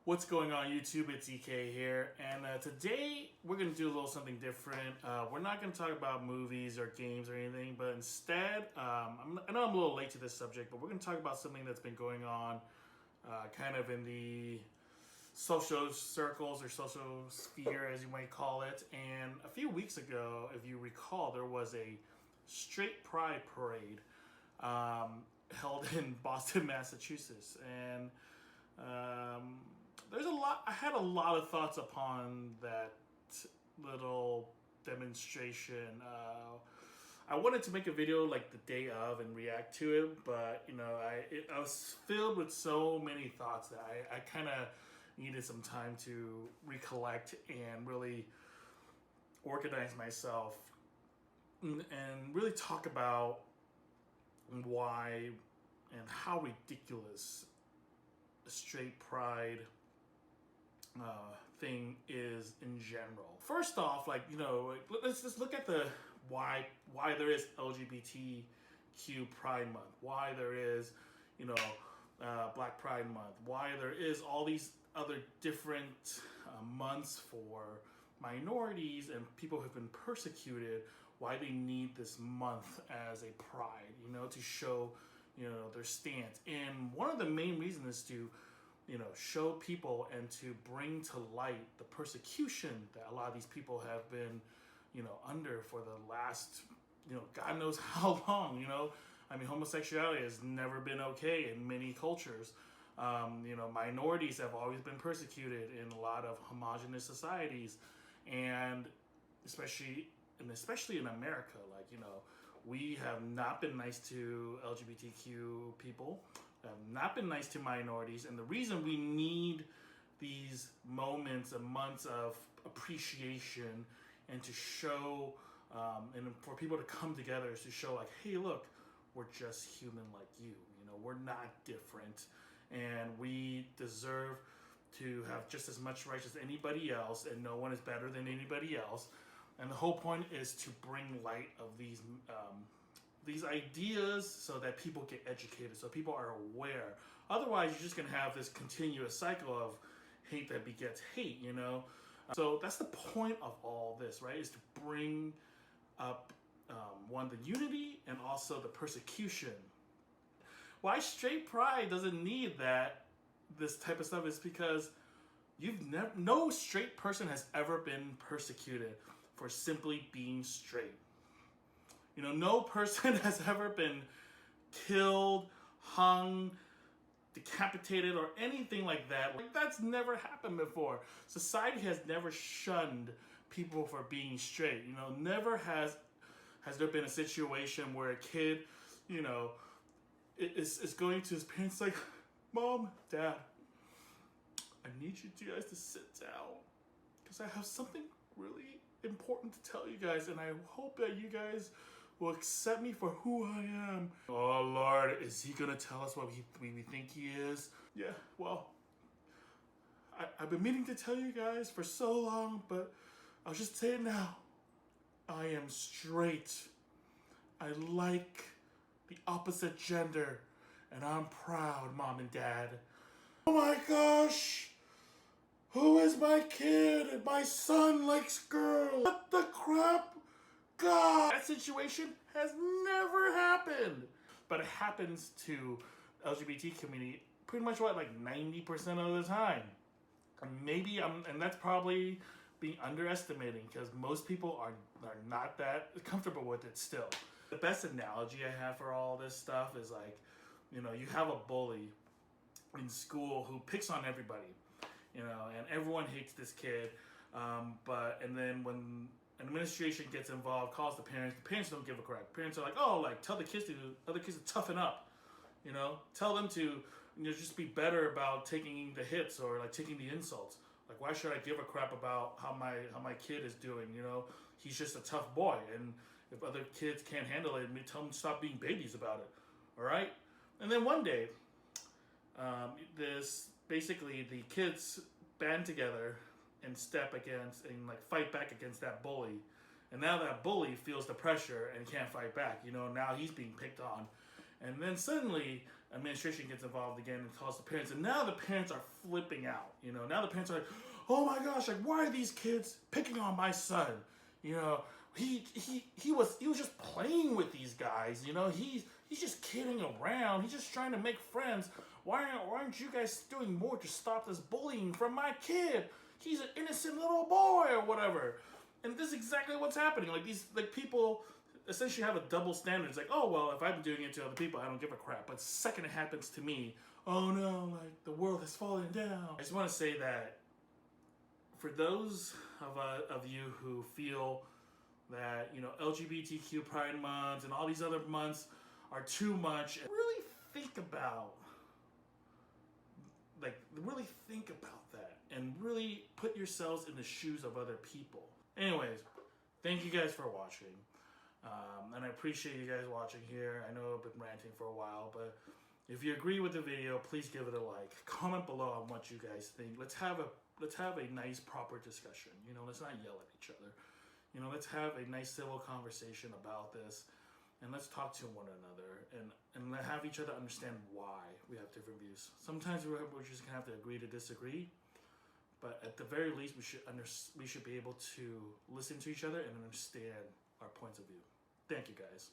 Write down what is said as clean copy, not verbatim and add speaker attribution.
Speaker 1: What's going on YouTube? It's EK here, and today we're going to do a little something different. We're not going to talk about movies or games or anything, but instead, I know I'm a little late to this subject, but we're going to talk about something that's been going on kind of in the social circles or social sphere, as you might call it. And a few weeks ago, if you recall, there was a straight pride parade held in Boston, Massachusetts, and there's a lot. I had a lot of thoughts upon that little demonstration. I wanted to make a video like the day of and react to it, but I was filled with so many thoughts that I kind of needed some time to recollect and really organize myself and really talk about why and how ridiculous straight pride thing is in general. First off, let's just look at the why there is LGBTQ Pride Month, why there is Black Pride Month, why there is all these other different months for minorities and people who have been persecuted, why they need this month as a pride, to show their stance. And one of the main reasons is to show people and to bring to light the persecution that a lot of these people have been under for the last God knows how long. I mean, homosexuality has never been okay in many cultures. Minorities have always been persecuted in a lot of homogenous societies, and especially in America, we have not been nice to LGBTQ people, have not been nice to minorities, and the reason we need these moments and months of appreciation and to show and for people to come together is to show hey, look, we're just human like you. We're not different, and we deserve to have just as much rights as anybody else, and no one is better than anybody else. And the whole point is to bring light of these ideas so that people get educated, so people are aware. Otherwise, you're just going to have this continuous cycle of hate that begets hate, So that's the point of all this, right? Is to bring up, the unity and also the persecution. Why straight pride doesn't need this type of stuff is because no straight person has ever been persecuted for simply being straight. No person has ever been killed, hung, decapitated, or anything like that. That's never happened before. Society has never shunned people for being straight. Never has there been a situation where a kid, is going to his parents like, Mom, Dad, I need you guys to sit down because I have something really important to tell you guys, and I hope that you guys will accept me for who I am. Oh Lord, is he gonna tell us what we think he is? Yeah, well, I've been meaning to tell you guys for so long, but I'll just say it now. I am straight. I like the opposite gender, and I'm proud, Mom and Dad. Oh my gosh! Who is my kid? And my son likes girls. What the crap? God! That situation has never happened. But it happens to LGBT community pretty much 90% of the time. And that's probably being underestimating because most people are not that comfortable with it still. The best analogy I have for all this stuff is you have a bully in school who picks on everybody. And everyone hates this kid. And then when administration gets involved, calls the parents don't give a crap. Parents are tell the other kids to toughen up. Tell them to just be better about taking the hits or taking the insults. Why should I give a crap about how my kid is doing? He's just a tough boy, and if other kids can't handle it, tell them to stop being babies about it. All right. And then one day, basically the kids band together and fight back against that bully, and now that bully feels the pressure and can't fight back. Now he's being picked on, and then suddenly administration gets involved again and calls the parents, and now the parents are flipping out. Now the parents are like, oh my gosh, like, why are these kids picking on my son? He was just playing with these guys. He's just kidding around. He's just trying to make friends. Why aren't you guys doing more to stop this bullying from my kid? He's an innocent little boy or whatever. And this is exactly what's happening. Like, these people essentially have a double standard. It's like, oh, well, if I'm doing it to other people, I don't give a crap. But the second it happens to me, oh no, like, the world has fallen down. I just want to say that for those of you who feel that, LGBTQ Pride Month and all these other months are too much, really think about that and really put yourselves in the shoes of other people. Anyways, thank you guys for watching. And I appreciate you guys watching here. I know I've been ranting for a while, but if you agree with the video, please give it a like. Comment below on what you guys think. Let's have a nice, proper discussion. Let's not yell at each other. Let's have a nice, civil conversation about this, and let's talk to one another, and have each other understand why we have different views. Sometimes we're just gonna have to agree to disagree, but at the very least, we should be able to listen to each other and understand our points of view. Thank you, guys.